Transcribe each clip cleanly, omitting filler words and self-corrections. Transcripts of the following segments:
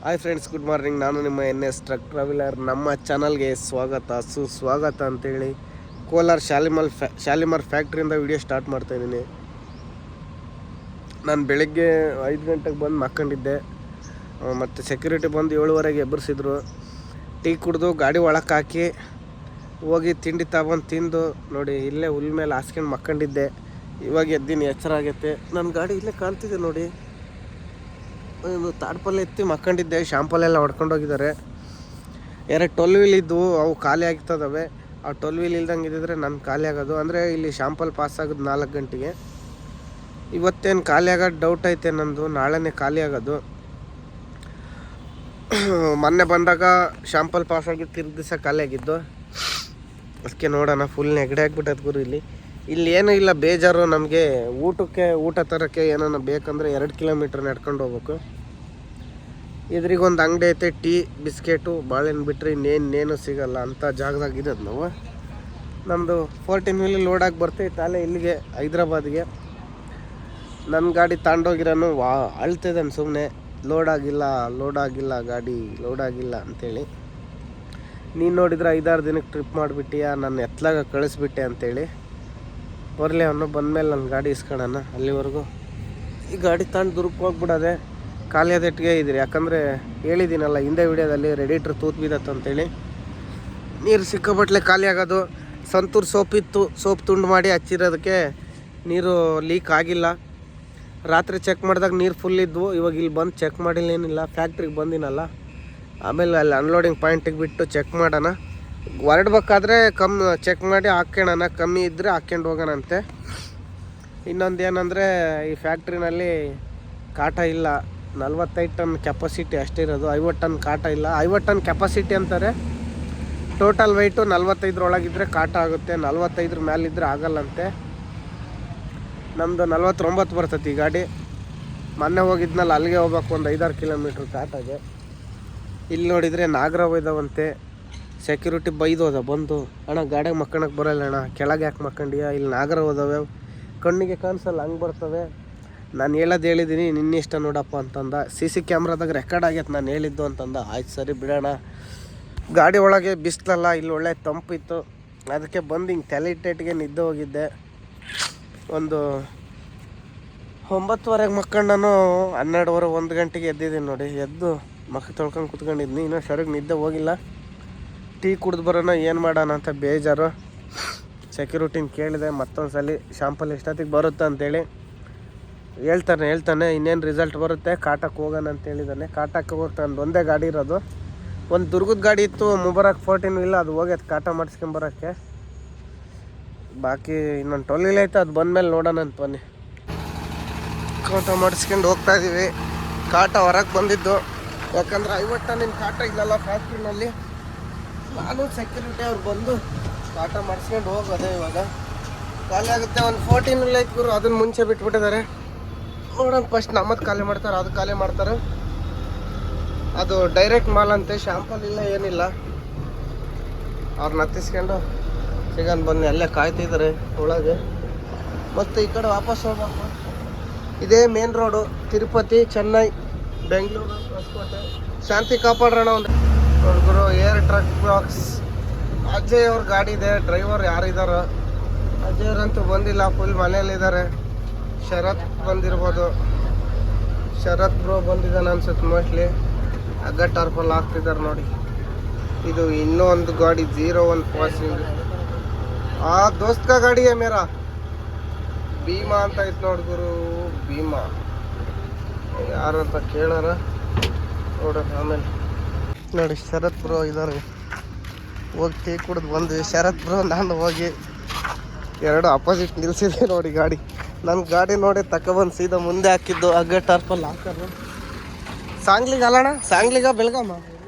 Hi friends, good morning. ನಾನು ನಿಮ್ಮ NS truck traveller. ನಮ್ಮ ಚಾನಲ್ಗೆ ಸ್ವಾಗತ, ಸುಸ್ವಾಗತ ಅಂತೇಳಿ ಕೋಲಾರ ಶಾಲಿಮಾರ್ ಫ್ಯಾಕ್ಟ್ರಿಯಿಂದ ವಿಡಿಯೋ ಸ್ಟಾರ್ಟ್ ಮಾಡ್ತಾಯಿದ್ದೀನಿ. ನಾನು ಬೆಳಗ್ಗೆ 5 ಗಂಟೆಗೆ ಬಂದು ಮಕ್ಕೊಂಡಿದ್ದೆ. ಮತ್ತು ಸೆಕ್ಯೂರಿಟಿ ಬಂದು 7:15 ಎಬ್ಬರಿಸಿದ್ರು. ಟೀ ಕುಡಿದು ಗಾಡಿ ಒಳಕ್ಕೆ ಹಾಕಿ ಹೋಗಿ ತಿಂಡಿ ತಗೊಂಡು ತಿಂದು ನೋಡಿ ಇಲ್ಲೇ ಹುಲ್ ಮೇಲೆ ಹಾಸ್ಕೊಂಡು ಮಕ್ಕೊಂಡಿದ್ದೆ. ಇವಾಗ ಎದ್ದೀನಿ, ಎಚ್ಚರ ಆಗೈತೆ. ನನ್ನ ಗಾಡಿ ಇಲ್ಲೇ ಕಾಣ್ತಿದೆ ನೋಡಿ. ಒಂದು ತಾಡ್ಪಲ್ಲೆ ಎತ್ತಿ ಮಕ್ಕೊಂಡಿದ್ದೆ. ಶಾಂಪಲ್ಲೆಲ್ಲ ಹೊಡ್ಕೊಂಡೋಗಿದ್ದಾರೆ. 2 12 ವೀಲ್ ಇದ್ದವು, ಅವು ಖಾಲಿ ಆಗ್ತದವೆ. ಆ 12 ವೀಲ್ ಇಲ್ದಂಗೆ ಇದ್ದಿದ್ರೆ ನನ್ನ ಖಾಲಿ ಆಗೋದು. ಅಂದರೆ ಇಲ್ಲಿ ಶಾಂಪಲ್ ಪಾಸ್ ಆಗೋದು 4 ಗಂಟೆಗೆ. ಇವತ್ತೇನು ಖಾಲಿ ಆಗೋದು ಡೌಟ್ ಐತೆ ನಂದು. ನಾಳೆನೇ ಖಾಲಿ ಆಗೋದು. ಮೊನ್ನೆ ಬಂದಾಗ ಶಾಂಪಲ್ ಪಾಸ್ ಆಗಿದ್ದು ತಿರ್ಗಿ ದಿವಸ ಖಾಲಿ ಆಗಿದ್ದು. ಅದಕ್ಕೆ ನೋಡೋಣ, ಫುಲ್ ನೆಗಡಿ ಆಗ್ಬಿಟ್ಟದ ಗುರು. ಇಲ್ಲಿ ಏನೂ ಇಲ್ಲ, ಬೇಜಾರು ನಮಗೆ. ಊಟ ತರೋಕ್ಕೆ ಏನಾನ ಬೇಕಂದರೆ 2 ಕಿಲೋಮೀಟ್ರ್ ನಡ್ಕೊಂಡು ಹೋಗ್ಬೇಕು. ಇದ್ರಿಗೊಂದು ಅಂಗಡಿ ಐತೆ, ಟೀ ಬಿಸ್ಕೆಟು ಬಾಳೆಹಣ್ಣು ಬಿಟ್ಟರೆ ಇನ್ನೇನು ಸಿಗೋಲ್ಲ ಅಂತ ಜಾಗದಾಗಿರೋದು ನಾವು. ನಮ್ಮದು 14 ವೀಲ್ ಲೋಡಾಗಿ ಬರ್ತೈತೆ ಅಲ್ಲೇ ಇಲ್ಲಿಗೆ ಹೈದ್ರಾಬಾದ್ಗೆ. ನನ್ನ ಗಾಡಿ ತಗೊಂಡೋಗಿರೋನು ಅಳ್ತಿದ್ದಾನೆ ಸುಮ್ಮನೆ, ಲೋಡ್ ಆಗಿಲ್ಲ ಗಾಡಿ ಲೋಡ್ ಆಗಿಲ್ಲ ಅಂಥೇಳಿ. ನೀನು ನೋಡಿದ್ರೆ 5-6 ದಿನಕ್ಕೆ ಟ್ರಿಪ್ ಮಾಡಿಬಿಟ್ಟಿಯ, ನನ್ನ ಎತ್ತಲಾಗ ಕಳಿಸ್ಬಿಟ್ಟೆ ಅಂಥೇಳಿ. ಬರಲಿ ಅವನು ಬಂದಮೇಲೆ ನನ್ನ ಗಾಡಿ ಇಸ್ಕೊಳ್ಳೋಣ. ಅಲ್ಲಿವರೆಗೂ ಈ ಗಾಡಿ ತಗೊಂಡು ದುರ್ಗಕ್ಕೆ ಹೋಗ್ಬಿಡೋದೆ. ಖಾಲಿ ಅದೆಟ್ಟಿಗೆ ಇದ್ದೀರಿ, ಯಾಕಂದರೆ ಹೇಳಿದ್ದೀನಲ್ಲ ಹಿಂದೆ ವಿಡಿಯೋದಲ್ಲಿ, ರೇಡಿಯೇಟ್ರ್ ತೂತು ಬಿದ್ದತ್ತು ಅಂತೇಳಿ. ನೀರು ಸಿಕ್ಕಾಬಟ್ಲೆ ಖಾಲಿ ಆಗೋದು. ಸಂತೂರ್ ಸೋಪ್ ತುಂಡು ಮಾಡಿ ಹಚ್ಚಿರೋದಕ್ಕೆ ನೀರು ಲೀಕ್ ಆಗಿಲ್ಲ. ರಾತ್ರಿ ಚೆಕ್ ಮಾಡಿದಾಗ ನೀರು ಫುಲ್ ಇದ್ವು. ಇವಾಗ ಇಲ್ಲಿ ಬಂದು ಚೆಕ್ ಮಾಡಿಲ್ಲ, ಏನಿಲ್ಲ. ಫ್ಯಾಕ್ಟ್ರಿಗೆ ಬಂದಿನಲ್ಲ, ಆಮೇಲೆ ಅಲ್ಲಿ ಅನ್ಲೋಡಿಂಗ್ ಪಾಯಿಂಟಿಗೆ ಬಿಟ್ಟು ಚೆಕ್ ಮಾಡೋಣ. ಹೊರಡ್ಬೇಕಾದ್ರೆ ಚೆಕ್ ಮಾಡಿ ಹಾಕ್ಕೊಳ್ಳೋಣ. ಕಮ್ಮಿ ಇದ್ದರೆ ಹಾಕ್ಕೊಂಡು ಹೋಗೋಣಂತೆ. ಇನ್ನೊಂದು ಏನಂದರೆ, ಈ ಫ್ಯಾಕ್ಟ್ರಿನಲ್ಲಿ ಕಾಟ ಇಲ್ಲ. 45 ಟನ್ ಕೆಪಾಸಿಟಿ ಅಷ್ಟೇ ಇರೋದು, 50 ಟನ್ ಕಾಟ ಇಲ್ಲ. 50 ಟನ್ ಕೆಪಾಸಿಟಿ ಅಂತಾರೆ. ಟೋಟಲ್ ವೆಯ್ಟು 45 ಒಳಗಿದ್ರೆ ಕಾಟ ಆಗುತ್ತೆ, 45 ಮೇಲಿದ್ದರೆ ಆಗಲ್ಲಂತೆ. ನಮ್ಮದು 49 ಬರ್ತೈತಿ ಈ ಗಾಡಿ. ಮೊನ್ನೆ ಹೋಗಿದ್ನಲ್ಲ, ಅಲ್ಲಿಗೆ ಹೋಗ್ಬೇಕು, ಒಂದು 5-6 ಕಿಲೋಮೀಟ್ರ್ ಕಾಟಾಗೆ. ಇಲ್ಲಿ ನೋಡಿದರೆ ನಾಗರಾವ್ ಇದ್ದಾವಂತೆ. ಸೆಕ್ಯೂರಿಟಿ ಬೈದೋದ ಬಂದು, ಅಣ್ಣ ಗಾಡಿಗೆ ಮಕ್ಕಳಕ್ಕೆ ಬರೋಲ್ಲ ಅಣ್ಣ, ಕೆಳಗೆ ಯಾಕೆ ಮಕ್ಕಂಡಿಯ, ಇಲ್ಲಿ ನಾಗರಾವ್ ಹೋದವೆ, ಕಣ್ಣಿಗೆ ಕಾಣಿಸಲ್ಲ, ಹಂಗೆ ಬರ್ತವೆ. ನಾನು ಹೇಳಿದ್ದೀನಿ, ನಿನ್ನಿಷ್ಟ ನೋಡಪ್ಪ ಅಂತಂದ. CC ಕ್ಯಾಮ್ರಾದಾಗ ರೆಕಾರ್ಡ್ ಆಗೈತೆ ನಾನು ಹೇಳಿದ್ದು ಅಂತಂದ. ಆಯ್ತು ಸರಿ ಬಿಡೋಣ. ಗಾಡಿ ಒಳಗೆ ಬಿಸಿಲಲ್ಲ, ಇಲ್ಲಿ ಒಳ್ಳೆ ತಂಪಿತ್ತು. ಅದಕ್ಕೆ ಬಂದು ಹಿಂಗೆ ತಲೆಟೇಟ್ಗೆ ನಿದ್ದೆ ಹೋಗಿದ್ದೆ. ಒಂದು 9:30ಗೆ ಮಕ್ಕಂಡನು 12:30 1 ಗಂಟೆಗೆ ಎದ್ದಿದ್ದೀನಿ ನೋಡಿ. ಎದ್ದು ಮಕ್ಕ ತೊಳ್ಕೊಂಡು ಕುತ್ಕೊಂಡಿದ್ನಿ. ಇನ್ನೂ ಸರಿಗೆ ನಿದ್ದೆ ಹೋಗಿಲ್ಲ. ಟೀ ಕುಡಿದು ಬರೋಣ, ಏನು ಮಾಡೋಣ ಅಂತ ಬೇಜಾರು. ಸೆಕ್ಯೂರಿಟಿನ ಕೇಳಿದೆ ಮತ್ತೊಂದು ಸಲ, ಶಾಂಪಲ್ ಎಷ್ಟೊತ್ತಿಗೆ ಬರುತ್ತೆ ಅಂತೇಳಿ. ಹೇಳ್ತಾನೆ ಇನ್ನೇನು ರಿಸಲ್ಟ್ ಬರುತ್ತೆ ಕಾಟಕ್ಕೆ ಹೋಗೋಣ ಅಂತ ಹೇಳಿದ್ದಾನೆ. ಕಾಟಕ್ಕೆ ಹೋಗ್ತಾನೆ. ಒಂದೇ ಗಾಡಿ ಇರೋದು. ಒಂದು ದುರ್ಗದ ಗಾಡಿ ಇತ್ತು, ಮುಬಾರಕ್ 14 ಇಲ್ಲ, ಅದು ಹೋಗ್ಯದ ಕಾಟ ಮಾಡಿಸ್ಕೊಂಬರೋಕ್ಕೆ. ಬಾಕಿ ಇನ್ನೊಂದು 12 ಐತೆ, ಅದು ಬಂದಮೇಲೆ ನೋಡೋಣ ಅಂತ ಬನ್ನಿ. ಕಾಟ ಮಾಡಿಸ್ಕೊಂಡು ಹೋಗ್ತಾಯಿದ್ದೀವಿ. ಕಾಟ ಹೊರಗೆ ಬಂದಿದ್ದು, ಯಾಕಂದ್ರೆ 50 ಟನ್ನಿನ ಕಾಟ ಇಲ್ಲಲ್ಲ ಫ್ಯಾಕ್ಟ್ರಿನಲ್ಲಿ. ನಾನು ಸೆಕ್ಯೂರಿಟಿ ಅವ್ರು ಬಂದು ಕಾಟ ಮಾಡಿಸ್ಕೊಂಡು ಹೋಗೋದೆ. ಇವಾಗ ಖಾಲಿ ಆಗುತ್ತೆ. ಒಂದು 14 ಇಲ್ಲ ಐತೆ ಗುರು, ಅದನ್ನು ಮುಂಚೆ ಬಿಟ್ಬಿಟ್ಟಿದ್ದಾರೆ. ನೋಡೋಣ, ಫಸ್ಟ್ ನಮ್ಮದು ಖಾಲಿ ಮಾಡ್ತಾರೆ, ಅದು ಖಾಲಿ ಮಾಡ್ತಾರೆ. ಅದು ಡೈರೆಕ್ಟ್ ಮಾಲ್ ಅಂತೆ, ಶಾಂಪಲ್ ಇಲ್ಲ ಏನಿಲ್ಲ. ಅವ್ರನ್ನ ಹತ್ತಿಸ್ಕೊಂಡು ಸಿಗನ್ ಬನ್ನಿ. ಅಲ್ಲೇ ಕಾಯ್ತಿದ್ದಾರೆ ಒಳಗೆ. ಮತ್ತು ಈ ಕಡೆ ವಾಪಸ್ ಹೋಗ್ಬೇಕು. ಇದೇ ಮೇನ್ ರೋಡು, ತಿರುಪತಿ, ಚೆನ್ನೈ, ಬೆಂಗಳೂರು, ಹೊಸಕೋಟೆ. ಶಾಂತಿ ಕಾಪಾಡ್ರಣ ಒಂದು ಹುಡುಗರು. ಏರ್ ಟ್ರಕ್ ಬಾಕ್ಸ್ ಅಜಯ್ ಅವ್ರ ಗಾಡಿ ಇದೆ. ಡ್ರೈವರ್ ಯಾರಿದ್ದಾರೋ, ಅಜಯ್ ಅವರಂತೂ ಬಂದಿಲ್ಲ, ಫುಲ್ ಮನೆಯಲ್ಲಿದ್ದಾರೆ. ಶರತ್ ಬಂದಿರ್ಬೋದು, ಶರತ್ ಬ್ರೋ ಬಂದಿದ್ದಾನೆ ಅನ್ಸುತ್ತೆ ಮೋಸ್ಟ್ಲಿ. ಹಗ್ಗ ಟಾರ್ಪಲ್ ಹಾಕ್ತಿದ್ದಾರೆ ನೋಡಿ. ಇದು ಇನ್ನೂ ಒಂದು ಗಾಡಿ 01 ಪಾಸಿಂಗ್. ಆ ದೋಸ್ತ ಗಾಡಿ ಮೇರಾ ಭೀಮಾ ಅಂತ ಐತೆ ನೋಡ್ಗುರು. ಭೀಮಾ ಯಾರಂತ ಕೇಳಾರ ನೋಡೋಣ ಆಮೇಲೆ. ನೋಡಿ ಶರತ್ ಬ್ರೋ ಇದ್ದಾರೆ. ಹೋಗಿ ಟೀ ಕುಡಿದು ಬಂದ್ವಿ. ಶರತ್ ಬ್ರೋ ನಾನು ಹೋಗಿ 2 ಅಪೋಸಿಟ್ ನಿಲ್ಸಿದೆ ನೋಡಿ ಗಾಡಿ. ನನ್ನ ಗಾಡಿ ನೋಡಿ ತಗೊಬಂದು ಸೀದಾ ಮುಂದೆ ಹಾಕಿದ್ದು. ಹಗ್ಗ ಟಾರ್ಪಲ್ ಹಾಕೋದು. ಸಾಂಗ್ಲಿಗೆ ಅಲ್ಲಣ್ಣ, ಸಾಂಗ್ಲಿಗ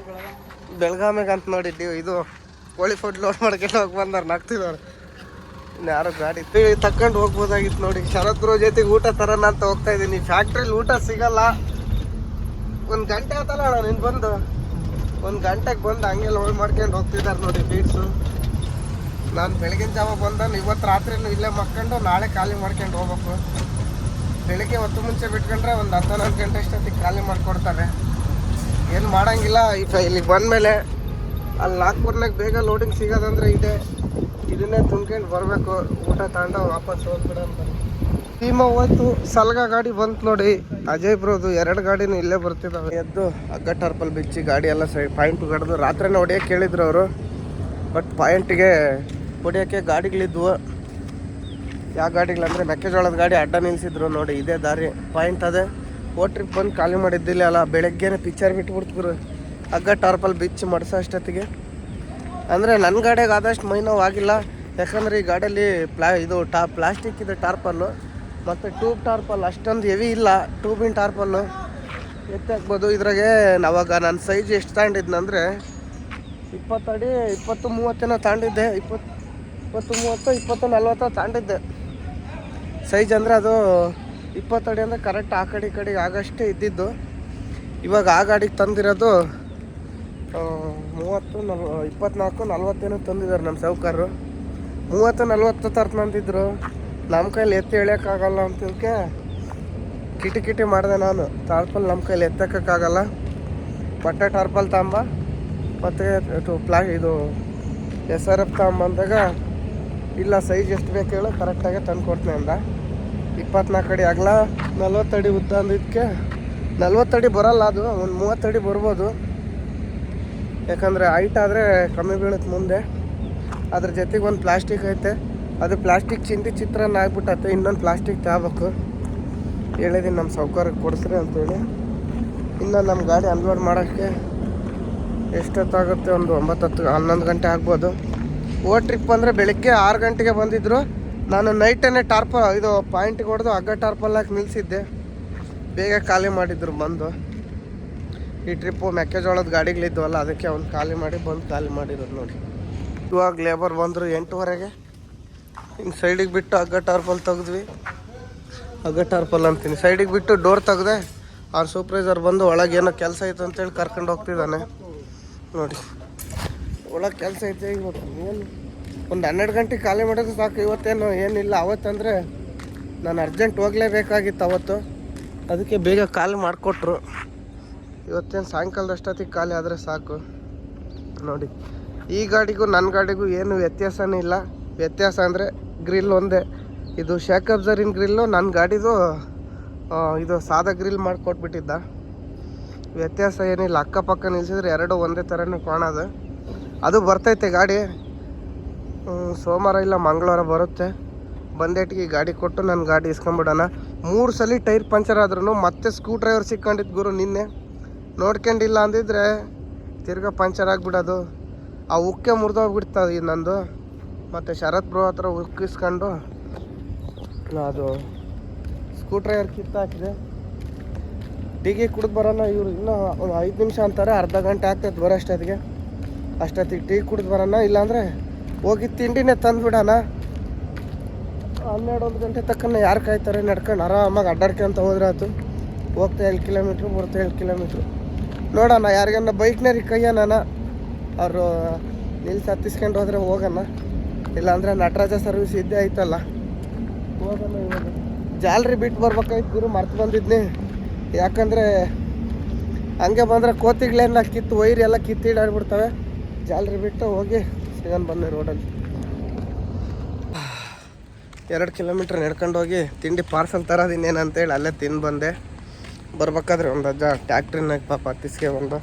ಬೆಳಗಾಮಿಗೆ ಅಂತ ನೋಡಿದ್ದೀವಿ. ಇದು ಕೋಳಿ ಫುಡ್ ಲೋಡ್ ಮಾಡ್ಕೊಂಡು ಹೋಗಿ ಬಂದಾರೆ, ನಾಗ್ತಿದವ್ರು. ಇನ್ನು ಯಾರೋ ಗಾಡಿ ತಗೊಂಡು ಹೋಗ್ಬೋದಾಗಿತ್ತು ನೋಡಿ. ಶರತ್ ಬ್ರೋ ಜೊತೆಗೆ ಊಟ ತರೋಣ ಅಂತ ಹೋಗ್ತಾ ಇದ್ದೀನಿ. ಫ್ಯಾಕ್ಟ್ರಿಲಿ ಊಟ ಸಿಗಲ್ಲ. 1 ಗಂಟೆ ಆಯ್ತಲ್ಲ ಅಣ್ಣ ನೀನು ಬಂದು. 1 ಗಂಟೆಗೆ ಬಂದು ಹಂಗೆ ಲೋಡ್ ಮಾಡ್ಕೊಂಡು ಹೋಗ್ತಿದ್ದಾರೆ ನೋಡಿ ಫೀಡ್ಸು. ನಾನು ಬೆಳಗಿನ ಜಾವ ಬಂದನು. ಇವತ್ತು ರಾತ್ರಿನೂ ಇಲ್ಲೇ ಮಕ್ಕೊಂಡು ನಾಳೆ ಖಾಲಿ ಮಾಡ್ಕೊಂಡು ಹೋಗ್ಬೇಕು. ಬೆಳಿಗ್ಗೆ ಹೊತ್ತು ಮುಂಚೆ ಬಿಟ್ಕೊಂಡ್ರೆ ಒಂದು 10-11 ಗಂಟೆ ಅಷ್ಟೊತ್ತಿಗೆ ಖಾಲಿ ಮಾಡಿಕೊಡ್ತಾರೆ. ಏನು ಮಾಡಂಗಿಲ್ಲ. ಇಲ್ಲಿಗೆ ಬಂದಮೇಲೆ ಅಲ್ಲಿ ನಾಗ್ಪುರ್ನಾಗ ಬೇಗ ಲೋಡಿಂಗ್ ಸಿಗೋದಂದ್ರೆ ಇದನ್ನೇ ತುಂಬ್ಕೊಂಡು ಬರಬೇಕು. ಊಟ ತಗೊಂಡು ವಾಪಸ್ ಹೋಗ್ಬಿಡೋಣ. ಟೀಮ ಹೋಯ್ತು. ಸಲ್ಗ ಗಾಡಿ ಬಂತು ನೋಡಿ, ಅಜಯ್ ಬ್ರೋದು 2 ಗಾಡಿನೂ ಇಲ್ಲೇ ಬರ್ತಿದ್ದಾವೆ. ಎದ್ದು ಹಗ್ಗ ಟಾರ್ಪಲ್ ಬಿಚ್ಚಿ ಗಾಡಿ ಎಲ್ಲ ಸೈಡ್ ಪಾಯಿಂಟ್ ಕಡ್ದು ರಾತ್ರಿನೇ ಹೊಡಿಯೋಕೆ ಕೇಳಿದ್ರು ಅವರು. ಬಟ್ ಪಾಯಿಂಟಿಗೆ ಹೊಡಿಯೋಕ್ಕೆ ಗಾಡಿಗಳಿದ್ವು. ಯಾವ ಗಾಡಿಗಳಂದರೆ ಮೆಕ್ಕೆಜೋಳದ ಗಾಡಿ ಅಡ್ಡ ನಿಲ್ಲಿಸಿದ್ರು ನೋಡಿ. ಇದೇ ದಾರಿ ಪಾಯಿಂಟ್ ಅದೇ. ಟ್ರಿಪ್ ಬಂದು ಖಾಲಿ ಮಾಡಿದ್ದಿಲ್ಲ ಅಲ್ಲ, ಬೆಳಗ್ಗೆನೇ ಪಿಕ್ಚರ್ ಬಿಟ್ಬಿಡ್ತಿದ್ರು ಹಗ್ಗ ಟಾರ್ಪಲ್ ಬಿಚ್ಚಿ ಮಡ್ಸೋ ಅಷ್ಟೊತ್ತಿಗೆ. ಅಂದರೆ ನನ್ನ ಗಾಡಿಗೆ ಆದಷ್ಟು ಮೈ ನೋವು ಆಗಿಲ್ಲ, ಯಾಕಂದರೆ ಈ ಗಾಡಿಯಲ್ಲಿ ಪ್ಲಾಸ್ಟಿಕ್ ಇದೆ ಟಾರ್ಪಲ್ಲು, ಮತ್ತು ಟ್ಯೂಬ್ ಟಾರ್ಪಲ್ ಅಷ್ಟೊಂದು ಹೆವಿ ಇಲ್ಲ. ಟ್ಯೂಬಿನ ಟಾರ್ಪಲ್ಲು ಎತ್ತಾಕ್ಬೋದು. ಇದ್ರಾಗೆ ಅವಾಗ ನನ್ನ ಸೈಜ್ ಎಷ್ಟು ತಗೊಂಡಿದ್ನಂದರೆ 20 ಅಡಿ 20-30 ತಗೊಂಡಿದ್ದೆ. 20-30 20-40 ತಗೊಂಡಿದ್ದೆ ಸೈಜ್. ಅಂದರೆ ಅದು 20 ಅಡಿ ಅಂದರೆ ಕರೆಕ್ಟ್ ಆ ಕಡೆ ಈ ಕಡೆಗೆ ಆಗಷ್ಟೇ ಇದ್ದಿದ್ದು. ಇವಾಗ ಆ ಗಾಡಿಗೆ ತಂದಿರೋದು 24-40 ತಂದಿದ್ದಾರೆ ನಮ್ಮ ಸಾಹುಕಾರರು. 30-40 ತರ್ತಂದಿದ್ರು. ನಮ್ಮ ಕೈಲಿ ಎತ್ತಿ ಎಳೆಯೋಕ್ಕಾಗಲ್ಲ ಅಂತಕ್ಕೆ ಕಿಟಿ ಮಾಡಿದೆ ನಾನು. ಟಾರ್ಪಲ್ ನಮ್ಮ ಕೈಲಿ ಎತ್ತಕ್ಕಾಗಲ್ಲ, ಬಟ್ಟೆ ಟಾರ್ಪಲ್ ತಗೊಂಬ ಮತ್ತು ಇದು SRF ತಗೊಂಬಂದಾಗ ಇಲ್ಲ ಸೈಜ್ ಎಷ್ಟು ಬೇಕು ಹೇಳೋ ಕರೆಕ್ಟಾಗೆ ತಂದು ಕೊಡ್ತೀನಿ ಅಂದ. 24 ಅಡಿ ಅಗಲ 40 ಅಡಿ ಉದ್ದ ಅಂದಿದ್ದಕ್ಕೆ 40 ಅಡಿ ಬರೋಲ್ಲ, ಅದು ಒಂದು 30 ಅಡಿ ಬರ್ಬೋದು. ಯಾಕಂದರೆ ಹೈಟ್ ಆದರೆ ಕಮ್ಮಿ ಬೀಳುತ್ತೆ ಮುಂದೆ. ಅದ್ರ ಜೊತೆಗೆ ಒಂದು ಪ್ಲಾಸ್ಟಿಕ್ ಐತೆ, ಅದು ಪ್ಲಾಸ್ಟಿಕ್ ಚಿತ್ರಾನ್ನ ಆಗ್ಬಿಟ್ಟತ್ತೆ. ಇನ್ನೊಂದು ಪ್ಲಾಸ್ಟಿಕ್ ತಗೋಬೇಕು ಹೇಳಿದ್ದೀನಿ ನಮ್ಮ ಸಾಹುಕಾರಕ್ಕೆ ಕೊಡಿಸ್ರಿ ಅಂತೇಳಿ. ಇನ್ನು ನಮ್ಮ ಗಾಡಿ ಅನ್ಲೋಡ್ ಮಾಡೋಕ್ಕೆ ಎಷ್ಟೊತ್ತಾಗುತ್ತೆ, ಒಂದು 9-10-11 ಗಂಟೆ ಆಗ್ಬೋದು. ಟ್ರಿಪ್ ಅಂದರೆ ಬೆಳಗ್ಗೆ 6 ಗಂಟೆಗೆ ಬಂದಿದ್ದರು. ನಾನು ನೈಟನ್ನೇ ಇದು ಪಾಯಿಂಟಿಗೆ ಹೊಡೆದು ಹಗ್ಗ ಟಾರ್ಪಲ್ ಹಾಕಿ ನಿಲ್ಲಿಸಿದ್ದೆ. ಬೇಗ ಖಾಲಿ ಮಾಡಿದ್ರು ಬಂದು. ಈ ಟ್ರಿಪ್ಪು ಮೆಕ್ಕೆಜೋಳದ ಗಾಡಿಗಳಿದ್ವಲ್ಲ, ಅದಕ್ಕೆ ಅವ್ನು ಖಾಲಿ ಮಾಡಿರೋದು ನೋಡಿ. ಇವಾಗ ಲೇಬರ್ ಬಂದರು 8:15. ಹಿಂಗೆ ಸೈಡಿಗೆ ಬಿಟ್ಟು ಹಗ್ಗ ಟಾರ್ಪಲ್ ತೆಗೆದ್ವಿ. ಹಗ್ಗ ಟಾರ್ಪಲ್ ಅಂತೀನಿ, ಸೈಡಿಗೆ ಬಿಟ್ಟು ಡೋರ್ ತೆಗ್ದೆ. ಅವ್ರ ಸೂಪರ್ವೈಸರ್ ಬಂದು ಒಳಗೆ ಏನೋ ಕೆಲಸ ಐತೆ ಅಂತೇಳಿ ಕರ್ಕೊಂಡು ಹೋಗ್ತಿದ್ದಾನೆ ನೋಡಿ. ಒಳಗೆ ಕೆಲಸ ಐತೆ. ಇವತ್ತು ಏನು ಒಂದು 12 ಗಂಟೆಗೆ ಖಾಲಿ ಮಾಡೋದು ಸಾಕು. ಇವತ್ತೇನು ಏನಿಲ್ಲ. ಅವತ್ತಂದರೆ ನಾನು ಅರ್ಜೆಂಟ್ ಹೋಗಲೇಬೇಕಾಗಿತ್ತು ಅವತ್ತು, ಅದಕ್ಕೆ ಬೇಗ ಖಾಲಿ ಮಾಡಿಕೊಟ್ರು. ಇವತ್ತೇನು ಸಾಯಂಕಾಲದಷ್ಟೊತ್ತಿಗೆ ಖಾಲಿ ಆದರೆ ಸಾಕು ನೋಡಿ. ಈ ಗಾಡಿಗೂ ನನ್ನ ಗಾಡಿಗೂ ಏನು ವ್ಯತ್ಯಾಸನೇ ಇಲ್ಲ. ವ್ಯತ್ಯಾಸ ಅಂದರೆ ಗ್ರಿಲ್ ಒಂದೇ. ಇದು ಶೇಕ್ ಅಬ್ಸರಿನ್ ಗ್ರಿಲ್ಲು, ನನ್ನ ಗಾಡಿದು ಇದು ಸಾದಾ ಗ್ರಿಲ್ ಮಾಡಿಕೊಟ್ಬಿಟ್ಟಿದ್ದ. ವ್ಯತ್ಯಾಸ ಏನಿಲ್ಲ. ಅಕ್ಕಪಕ್ಕ ನಿಲ್ಸಿದ್ರೆ ಎರಡು ಒಂದೇ ಥರನೇ ಕಾಣೋದು. ಅದು ಬರ್ತೈತೆ ಗಾಡಿ. ಸೋಮವಾರ ಇಲ್ಲ ಮಂಗಳವಾರ ಬರುತ್ತೆ. ಬಂದೇಟಿಗೆ ಗಾಡಿ ಕೊಟ್ಟು ನನ್ನ ಗಾಡಿ ಇಸ್ಕೊಂಬಿಡೋಣ. 3 ಸಲ ಟೈರ್ ಪಂಚರ್ ಆದ್ರೂ ಮತ್ತೆ ಸ್ಕ್ರೂ ಡ್ರೈವರ್ ಸಿಕ್ಕೊಂಡಿದ್ದು ಗುರು ನಿನ್ನೆ. ನೋಡ್ಕೊಂಡಿಲ್ಲ ಅಂದಿದ್ರೆ ತಿರ್ಗಾ ಪಂಚರ್ ಆಗಿಬಿಡೋದು. ಆ ಉಕ್ಕೆ ಮುರಿದೋಗ್ಬಿಡ್ತದೆ ನಂದು. ಮತ್ತು ಶರತ್ ಬ್ರೋ ಹತ್ರ ಉಕ್ಕಿಸ್ಕೊಂಡು ಅದು ಸ್ಕ್ರೂ ಡ್ರೈವರ್ ಕಿತ್ತಾಕಿದೆ. ಟೀಗೆ ಕುಡಿದು ಬರೋಣ. ಇವರು ಇನ್ನೂ ಒಂದು 5 ನಿಮಿಷ ಅಂತಾರೆ, ಅರ್ಧ ಗಂಟೆ ಆಗ್ತೈತೆ ಬರೋ ಅಷ್ಟೊತ್ತಿಗೆ ಟೀ ಕುಡಿದು ಬರೋಣ. ಇಲ್ಲಾಂದರೆ ಹೋಗಿ ತಿಂಡಿನೇ ತಂದುಬಿಡೋಣ. 12-1 ಗಂಟೆ ತಕ್ಕನ ಯಾರು ಕಾಯ್ತಾರೆ? ನಡ್ಕೊಂಡು ಆರಾಮಾಗಿ ಅಡ್ಡಾಡ್ಕೊಂತ ಹೋದ್ರೆ ಆಯ್ತು. ಹೋಗ್ತಾ 7 ಕಿಲೋಮೀಟ್ರು, ಬರ್ತಾ 7 ಕಿಲೋಮೀಟ್ರು. ನೋಡೋಣ ಯಾರಿಗನ್ನ ಬೈಕ್ನರಿಗೆ ಕೈಯ್ಯನ ಅವರು ನಿಲ್ಸಿ ಹತ್ತಿಸ್ಕೊಂಡು ಹೋದರೆ ಹೋಗೋಣ. ಇಲ್ಲಾಂದರೆ ನಟರಾಜ ಸರ್ವಿಸ್ ಇದ್ದೇ ಐತಲ್ಲ, ಹೋಗೋಣ. ಇವಾಗ ಜಾಲ್ರಿ ಬಿಟ್ಟು ಬರ್ಬೇಕಾಯ್ತು ಗುರು, ಮರ್ತು ಬಂದಿದ್ನಿ. ಯಾಕಂದರೆ ಹಂಗೆ ಬಂದರೆ ಕೋತಿಗಳೇನ ಕಿತ್ತು ವೈರಿ ಎಲ್ಲ ಕಿತ್ತಿಡಾಡ್ಬಿಡ್ತವೆ. ಜಾಲ್ರಿ ಬಿಟ್ಟು ಹೋಗಿ ಸಿಗನ್ ಬಂದೆ ರೋಡಲ್ಲಿ. 2 ಕಿಲೋಮೀಟ್ರ್ ನಡ್ಕೊಂಡು ಹೋಗಿ ತಿಂಡಿ ಪಾರ್ಸಲ್ ತರೋದಿನ್ನೇನು ಅಂತೇಳಿ ಅಲ್ಲೇ ತಿಂದು ಬಂದೆ. ಬರ್ಬೇಕಾದ್ರೆ ಒಂದು ಅಜ್ಜ ಟ್ಯಾಕ್ಟ್ರಿನಾಗ ಪಾಪ ಹತ್ತಿಸ್ಕೆ ಬಂದು.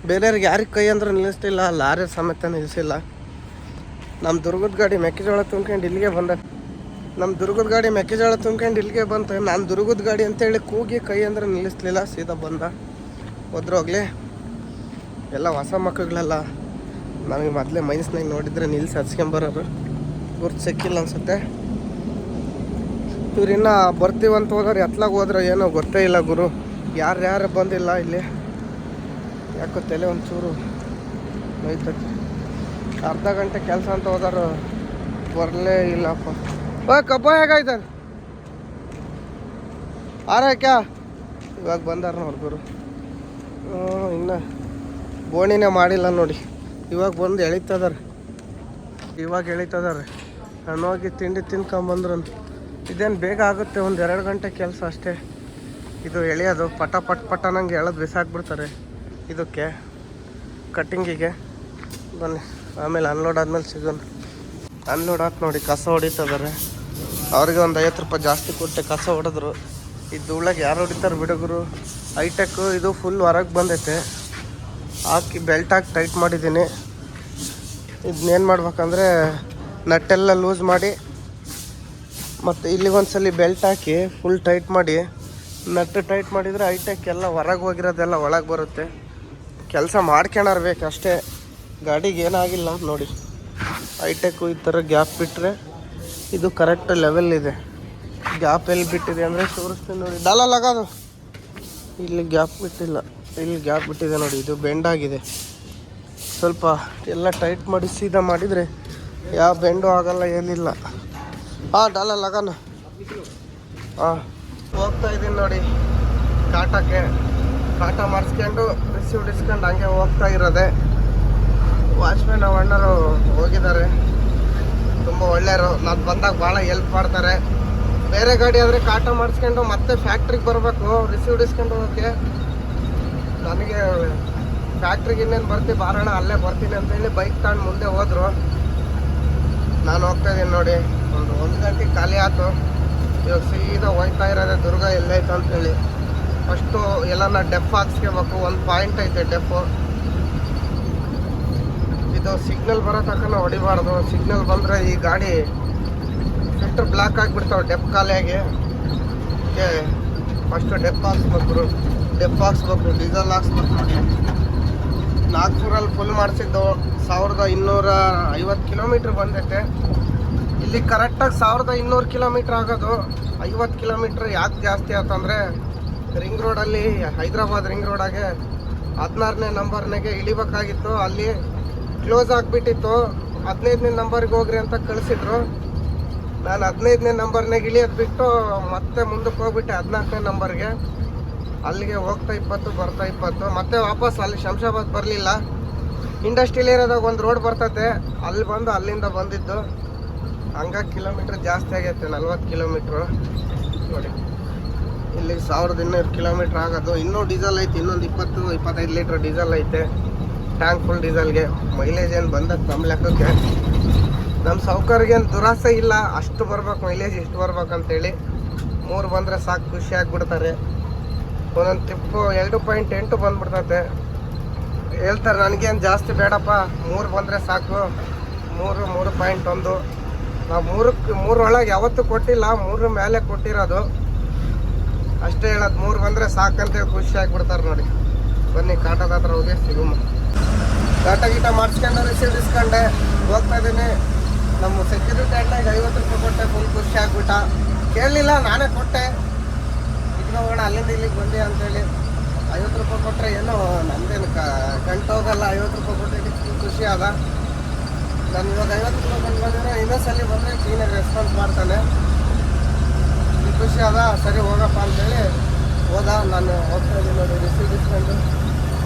ಬೇರೆಯವ್ರಿಗೆ ಯಾರಿಗೆ ಕೈ ಅಂದ್ರೆ ನಿಲ್ಲಿಸ್ತಿಲ್ಲ, ಲಾರಿ ಸಮೇತ ನಿಲ್ಲಿಸಿಲ್ಲ. ನಮ್ಮ ದುರ್ಗದ ಗಾಡಿ ಮೆಕ್ಕೆಜೋಳ ತುಂಬ್ಕೊಂಡು ಇಲ್ಲಿಗೆ ಬಂದೆ. ಬಂತು. ನಾನು ದುರ್ಗದ ಗಾಡಿ ಅಂತೇಳಿ ಕೂಗಿ ಕೈ ಅಂದ್ರೆ ನಿಲ್ಲಿಸ್ಲಿಲ್ಲ, ಸೀದಾ ಬಂದ. ಹೋದ್ರೋಗ್ಲಿ ಎಲ್ಲ ಹೊಸ ಮಕ್ಕಳೆಲ್ಲ ನಮಗೆ ಮೊದಲೇ ಮೈನ್ಸ್ನಾಗ ನೋಡಿದರೆ ನಿಲ್ಲಿಸಿ ಹಚ್ಕೊಂಬರೋರು. ಗುರ್ತು ಸಿಕ್ಕಿಲ್ಲ ಅನ್ಸುತ್ತೆ. ಇವ್ರಿನ್ನ ಬರ್ತೀವಂತ ಹೋದ್ರೆ ಎತ್ಲಾಗ ಹೋದ್ರೆ ಏನೋ ಗೊತ್ತೇ ಇಲ್ಲ ಗುರು. ಯಾರು ಬಂದಿಲ್ಲ ಇಲ್ಲಿ. ಯಾಕೋ ತಲೆ ಒಂಚೂರು ನೋಯ್ತೈತಿ. ಅರ್ಧ ಗಂಟೆ ಕೆಲಸ ಅಂತ ಹೋದಾರು ಬರಲೇ ಇಲ್ಲಪ್ಪ. ಕಬ್ಬ ಹೇಗಾಯ್ತಾನೆ ಆರಕ್ಯ ಇವಾಗ ಬಂದಾರ ನೋಡಿ ಗುರು. ಇನ್ನು ಬೋಣಿನೇ ಮಾಡಿಲ್ಲ ನೋಡಿ. ಇವಾಗ ಬಂದು ಎಳಿತದಾರೆ. ನಾನು ಹೋಗಿ ತಿಂಡಿ ತಿನ್ಕೊಂಬಂದ್ರು. ಇದೇನು ಬೇಗ ಆಗುತ್ತೆ, ಒಂದು 2 ಗಂಟೆ ಕೆಲಸ ಅಷ್ಟೇ. ಇದು ಎಳೆಯೋದು ಪಟ ಪಟ್ ಪಟ ನಂಗೆ ಎಳೆದು ಬಿಸಾಕ್ಬಿಡ್ತಾರೆ. ಇದಕ್ಕೆ ಕಟ್ಟಿಂಗಿಗೆ. ಬನ್ನಿ ಆಮೇಲೆ ಅನ್ಲೋಡ್ ಆದ್ಮೇಲೆ ಸಿಗೋಣ. ಅನ್ಲೋಡ್ ಆಯ್ತು ನೋಡಿ, ಕಸ ಹೊಡಿತಿದ್ದಾರೆ. ಅವ್ರಿಗೆ ಒಂದು 50 ರೂಪಾಯಿ ಜಾಸ್ತಿ ಕೊಟ್ಟೆ ಕಸ ಹೊಡೆದ್ರು. ಇದು ಧೂಳಾಗ ಯಾರು ಹೊಡಿತಾರೆ ಬಿಡುಗರು. ಹೈಟೆಕ್ಕು ಇದು ಫುಲ್ ಹೊರಗೆ ಬಂದೈತೆ. ಹಾಕಿ ಬೆಲ್ಟ್ ಹಾಕಿ ಟೈಟ್ ಮಾಡಿದ್ದೀನಿ. ಇದನ್ನೇನು ಮಾಡ್ಬೇಕಂದ್ರೆ ನಟ್ಟೆಲ್ಲ ಲೂಸ್ ಮಾಡಿ ಮತ್ತು ಇಲ್ಲಿಗೊಂದ್ಸಲಿ ಬೆಲ್ಟ್ ಹಾಕಿ ಫುಲ್ ಟೈಟ್ ಮಾಡಿ, ನಟ್ಟು ಟೈಟ್ ಮಾಡಿದರೆ ಹೈಟೆಕ್ ಎಲ್ಲ ಹೊರಗೆ ಹೋಗಿರೋದೆಲ್ಲ ಒಳಗೆ ಬರುತ್ತೆ. ಕೆಲಸ ಮಾಡ್ಕೊಳರ್ಬೇಕು ಅಷ್ಟೇ, ಗಾಡಿಗೆ ಏನಾಗಿಲ್ಲ ನೋಡಿ. ಹೈಟೆಕ್ಕು ಈ ಥರ ಗ್ಯಾಪ್ ಬಿಟ್ಟರೆ ಇದು ಕರೆಕ್ಟ್ ಲೆವೆಲ್ ಇದೆ. ಗ್ಯಾಪ್ ಎಲ್ಲಿ ಬಿಟ್ಟಿದೆ ಅಂದರೆ ತೋರಿಸ್ತೀನಿ ನೋಡಿ. ಡಾಲಲ್ಲಿ ಆಗೋದು ಇಲ್ಲಿ ಗ್ಯಾಪ್ ಬಿಟ್ಟಿಲ್ಲ, ಇಲ್ಲಿ ಗ್ಯಾಪ್ ಬಿಟ್ಟಿದೆ ನೋಡಿ. ಇದು ಬೆಂಡಾಗಿದೆ. ಸ್ವಲ್ಪ ಎಲ್ಲ ಟೈಟ್ ಮಾಡಿ ಸೀದಾ ಮಾಡಿದರೆ ಯಾವ ಬೆಂಡು ಆಗಲ್ಲ, ಏನಿಲ್ಲ. ಹಾಂ ಡಾಲಲ್ಲಿ ಆಗೋಣ. ಹಾಂ ಹೋಗ್ತಾ ಇದ್ದೀನಿ ನೋಡಿ ಕಾಟಕ್ಕೆ. ಕಾಟ ಮಾಡಿಸ್ಕೊಂಡು ರಿಸೀವ್ಡ್ ಇಸ್ಕೊಂಡು ಹಂಗೆ ಹೋಗ್ತಾ ಇರೋದೆ. ವಾಚ್ಮ್ಯಾನ್ ನಾವು ಅಣ್ಣರು ಹೋಗಿದ್ದಾರೆ, ತುಂಬ ಒಳ್ಳೆಯವರು. ನಾನು ಬಂದಾಗ ಭಾಳ ಹೆಲ್ಪ್ ಮಾಡ್ತಾರೆ. ಬೇರೆ ಗಾಡಿ ಆದರೆ ಕಾಟ ಮಾಡಿಸ್ಕೊಂಡು ಮತ್ತೆ ಫ್ಯಾಕ್ಟ್ರಿಗೆ ಬರಬೇಕು ರಿಸೀವ್ಡ್ ಇಸ್ಕೊಂಡು ಹೋಗೋಕ್ಕೆ. ನನಗೆ ಫ್ಯಾಕ್ಟ್ರಿಗೆ ಇನ್ನೇನು ಬರ್ತೀವಿ ಬಾರೋಣ, ಅಲ್ಲೇ ಬರ್ತೀನಿ ಅಂತೇಳಿ ಬೈಕ್ ತಗೊಂಡು ಮುಂದೆ ಹೋದರು. ನಾನು ಹೋಗ್ತಾ ಇದ್ದೀನಿ ನೋಡಿ. ಒಂದು ಗಂಟೆಗೆ ಖಾಲಿ ಆಯ್ತು. ಇವಾಗ ಸೀದಾ ಹೋಗ್ತಾ ಇರೋದೆ ದುರ್ಗ ಎಲ್ಲೈತೆ ಅಂತೇಳಿ. ಫಸ್ಟು ಎಲ್ಲನ ಡೆಪ್ ಹಾಕ್ಸ್ಕೋಬೇಕು. ಒಂದು ಪಾಯಿಂಟ್ ಐತೆ ಡೆಪ್ಪು. ಇದು ಸಿಗ್ನಲ್ ಬರೋ ತನಕ ಹೊಡಿಬಾರ್ದು. ಸಿಗ್ನಲ್ ಬಂದರೆ ಈ ಗಾಡಿ ಫಿಲ್ಟರ್ ಬ್ಲಾಕ್ ಆಗಿಬಿಡ್ತಾವೆ ಡೆಪ್ ಖಾಲಿಯಾಗಿ. ಫಸ್ಟು ಡೆಪ್ ಹಾಕ್ಸ್ಬೇಕು. ಡೆಪ್ ಹಾಕ್ಸ್ಬೇಕು, ಡೀಸೆಲ್ ಹಾಕ್ಸ್ಬೇಕು ನೋಡಿ. ನಾಗ್ಪುರಲ್ಲಿ ಫುಲ್ ಮಾಡಿಸಿದ್ದು 1250 ಕಿಲೋಮೀಟ್ರ್ ಬಂದೈತೆ. ಇಲ್ಲಿ ಕರೆಕ್ಟಾಗಿ 1200 ಕಿಲೋಮೀಟ್ರ್ ಆಗೋದು. 50 ಕಿಲೋಮೀಟ್ರ್ ಯಾಕೆ ಜಾಸ್ತಿ ಆಯ್ತಂದರೆ ರಿಂಗ್ ರೋಡಲ್ಲಿ, ಹೈದ್ರಾಬಾದ್ ರಿಂಗ್ ರೋಡಾಗೆ 16ನೇ ನಂಬರ್ನಾಗೆ ಇಳಿಬೇಕಾಗಿತ್ತು. ಅಲ್ಲಿ ಕ್ಲೋಸ್ ಆಗಿಬಿಟ್ಟಿತ್ತು. 15ನೇ ನಂಬರ್ಗೆ ಹೋಗ್ರಿ ಅಂತ ಕಳಿಸಿದ್ರು. ನಾನು 15ನೇ ನಂಬರ್ನಾಗ ಇಳಿಯೋದು ಬಿಟ್ಟು ಮತ್ತೆ ಮುಂದಕ್ಕೆ ಹೋಗ್ಬಿಟ್ಟೆ 14ನೇ ನಂಬರ್ಗೆ. ಅಲ್ಲಿಗೆ ಹೋಗ್ತಾ 20 ಬರ್ತಾ 20. ಮತ್ತೆ ವಾಪಸ್ ಅಲ್ಲಿ ಶಂಷಾಬಾದ್ ಬರಲಿಲ್ಲ. ಇಂಡಸ್ಟ್ರಿಯಲ್ ಏರಿಯಾದಾಗ ಒಂದು ರೋಡ್ ಬರ್ತೈತೆ, ಅಲ್ಲಿ ಬಂದು ಅಲ್ಲಿಂದ ಬಂದಿದ್ದು. ಹಂಗಾಗಿ ಕಿಲೋಮೀಟ್ರ್ ಜಾಸ್ತಿ ಆಗೈತೆ, 40 ಕಿಲೋಮೀಟ್ರು ನೋಡಿ. ಇಲ್ಲಿ 1200 ಕಿಲೋಮೀಟ್ರ್ ಆಗೋದು. ಇನ್ನೂ ಡೀಸೆಲ್ ಐತೆ, ಇನ್ನೊಂದು 20-25 ಲೀಟ್ರ್ ಡೀಸೆಲ್ ಐತೆ ಟ್ಯಾಂಕ್ ಫುಲ್ ಡೀಸೆಲ್ಗೆ. ಮೈಲೇಜ್ ಏನು ಬಂದದ್ದು ನಮ್ಮ ಲೆಕ್ಕಕ್ಕೆ. ನಮ್ಮ ಸೌಕರ್ಯಗೇನು ದುರಾಸೆ ಇಲ್ಲ, ಅಷ್ಟು ಬರ್ಬೇಕು ಮೈಲೇಜ್, ಇಷ್ಟು ಬರ್ಬೇಕಂತೇಳಿ. 3 ಬಂದರೆ ಸಾಕು, ಖುಷಿ ಆಗಿಬಿಡ್ತಾರೆ. ಒಂದೊಂದು ಟ್ರಿಪ್ಪು 2.8 ಬಂದ್ಬಿಡ್ತೈತೆ. ಹೇಳ್ತಾರೆ ನನಗೇನು ಜಾಸ್ತಿ ಬೇಡಪ್ಪ, 3 ಬಂದರೆ ಸಾಕು. 3.1. ನಾವು 3 ಒಳಗೆ ಯಾವತ್ತೂ ಕೊಟ್ಟಿಲ್ಲ, 3 ಮೇಲೆ ಕೊಟ್ಟಿರೋದು ಅಷ್ಟೇ. ಹೇಳೋದು 3 ಬಂದರೆ ಸಾಕಂತೇಳಿ ಖುಷಿ ಆಗಿಬಿಡ್ತಾರೆ ನೋಡಿ. ಬನ್ನಿ ಕಾಟದ ಹತ್ರ ಹೋಗಿ ಸಿಗುಮ್ಮ. ಕಾಟ ಗೀಟ ಮಾಡಿಸ್ಕೊಂಡು ರಿಸೀವ್ ಇಸ್ಕೊಂಡೆ ಹೋಗ್ತಾ ಇದ್ದೀನಿ. ನಮ್ಮ ಸೆಕ್ಯೂರಿಟಿ ಅಣ್ಣಗೆ 50 ರೂಪಾಯಿ ಕೊಟ್ಟೆ. ಫುಲ್ ಖುಷಿ ಆಗ್ಬಿಟ್ಟ. ಕೇಳಲಿಲ್ಲ, ನಾನೇ ಕೊಟ್ಟೆ. ಹೋಗೋಣ ಅಲ್ಲಿಂದ ಇಲ್ಲಿಗೆ ಬಂದೆ ಅಂತೇಳಿ 50 ರೂಪಾಯಿ ಕೊಟ್ಟರೆ ಏನೋ ನಮ್ಮದೇನು ಗಂಟು ಹೋಗಲ್ಲ. 50 ರೂಪಾಯಿ ಕೊಟ್ಟಿದ್ದು ಫುಲ್ ಖುಷಿ ಆದ. ನಾನು ಇವಾಗ 50 ರೂಪಾಯಿ ಬಂದಿದ್ರೆ ಇನ್ನೊಂದ್ಸಲಿ ಬಂದರೆ ಕ್ಲೀನಾಗಿ ರೆಸ್ಪಾನ್ಸ್ ಮಾಡ್ತಾನೆ. ಫುಲ್ ಖುಷಿ ಆದ. ಸರಿ ಹೋಗಪ್ಪ ಅಂತೇಳಿ ಹೋದ. ನಾನು ಹೋಗ್ತಾ ಇದ್ದೀನಿ ನೋಡಿ ರಿಸೀವ್ ಇಸ್ಕೊಂಡು.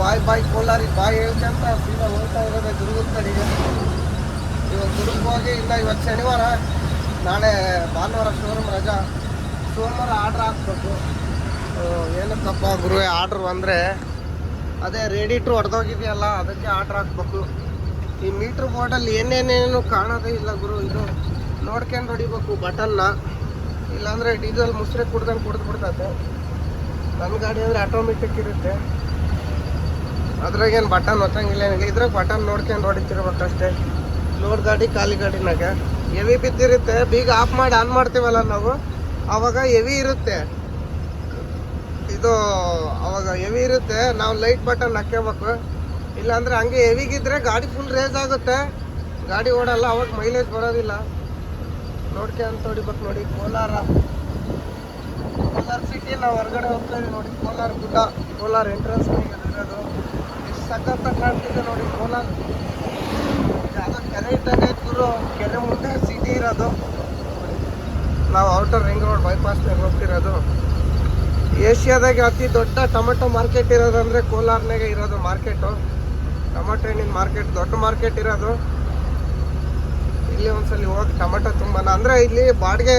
ಬಾಯ್ ಕೋಲಾರಿಗೆ ಬಾಯ್ ಹೇಳ್ಕೊಂತ ಸೀದಾ ಹೋಗ್ತಾ ಇರೋದೆ ದುರ್ಗದ ಕಡೆಗೆ. ಇವಾಗ ದುರ್ಗಕ್ಕೆ ಹೋಗಿ ಇಲ್ಲ, ಇವತ್ತು ಶನಿವಾರ, ನಾಳೆ ಭಾನುವಾರ ಶೋರೂಮ್ ರಜಾ. ಸೋಮವಾರ ಆರ್ಡ್ರ್ ಹಾಕ್ಬೇಕು. ಏನಕ್ಕಪ್ಪ ಗುರುವೆ ಆರ್ಡ್ರು ಅಂದರೆ ಅದೇ ರೇಡಿಟ್ರು ಹೊಡೆದೋಗಿದೆಯಲ್ಲ, ಅದಕ್ಕೆ ಆರ್ಡ್ರ್ ಹಾಕ್ಬೇಕು. ಈ ಮೀಟ್ರ್ ಬೋರ್ಡಲ್ಲಿ ಏನೇನೇನು ಕಾಣೋದೇ ಇಲ್ಲ ಗುರು. ಇದು ನೋಡ್ಕೊಂಡು ಹೊಡಿಬೇಕು ಬಟನ್ನ, ಇಲ್ಲಾಂದರೆ ಡೀಸೆಲ್ ಮುಸ್ರೆ ಕುಡ್ದಂಗೆ ಕುಡಿದ್ಬಿಡ್ತೈತೆ. ನನ್ನ ಗಾಡಿ ಅಂದರೆ ಆಟೋಮೆಟಿಕ್ ಇರುತ್ತೆ, ಅದ್ರಾಗೇನು ಬಟನ್ ಒತ್ತಂಗಿಲ್ಲ ಏನಿಲ್ಲ. ಇದ್ರಾಗ ಬಟನ್ ನೋಡ್ಕೊಂಡು ಹೊಡಿತಿರ್ಬೇಕಷ್ಟೇ. ಲೋಡ್ ಗಾಡಿ ಖಾಲಿ ಗಾಡಿನಾಗ ಹೆವಿ ಬಿದ್ದಿರುತ್ತೆ. ಬೀಗ ಆಫ್ ಮಾಡಿ ಆನ್ ಮಾಡ್ತೀವಲ್ಲ ನಾವು, ಆವಾಗ ಹೆವಿ ಇರುತ್ತೆ. ಇದು ಅವಾಗ ಹೆವಿ ಇರುತ್ತೆ, ನಾವು ಲೈಟ್ ಬಟನ್ ಹಾಕ್ಕೋಬೇಕು. ಇಲ್ಲಾಂದರೆ ಹಂಗೆ ಹೆವಿಗಿದ್ರೆ ಗಾಡಿ ಫುಲ್ ರೇಸ್ ಆಗುತ್ತೆ, ಗಾಡಿ ಓಡಲ್ಲ, ಅವಾಗ ಮೈಲೇಜ್ ಬರೋದಿಲ್ಲ. ನೋಡ್ಕೊಂತ ಹೊಡಿಬೇಕು ನೋಡಿ. ಕೋಲಾರ ಸಿಟಿ ನಾವು ಹೊರಗಡೆ ಹೋಗ್ತಾ ಇದೀವಿ ನೋಡಿ. ಕೋಲಾರ ಗುಡ್ಡ, ಕೋಲಾರ ಎಂಟ್ರೆನ್ಸ್ ಇರೋದು ಎಷ್ಟು ಸಖತ್ತಾಗಿ ಕಾಣ್ತಿದೆ ನೋಡಿ. ಕೋಲಾರ ಯಾವುದೋ ಕೆರೆ ಇದ್ದಾಗ ಗುರು, ಕೆರೆ ಮುಂದೆ ಸಿಟಿ ಇರೋದು. ನಾವು ಔಟರ್ ರಿಂಗ್ ರೋಡ್ ಬೈಪಾಸ್ನಾಗ ಹೋಗ್ತಿರೋದು. ಏಷ್ಯಾದಾಗೆ ಅತಿ ದೊಡ್ಡ ಟೊಮೆಟೊ ಮಾರ್ಕೆಟ್ ಇರೋದಂದರೆ ಕೋಲಾರ್ನಾಗೆ ಇರೋದು ಮಾರ್ಕೆಟು. ಟೊಮೆಟೊ ಹಣ್ಣಿನ ಮಾರ್ಕೆಟ್, ದೊಡ್ಡ ಮಾರ್ಕೆಟ್ ಇರೋದು. ಇಲ್ಲಿ ಒಂದ್ಸಲಿ ಹೋಗಿ ಟೊಮೆಟೊ ತುಂಬಾನ. ಅಂದರೆ ಇಲ್ಲಿ ಬಾಡಿಗೆ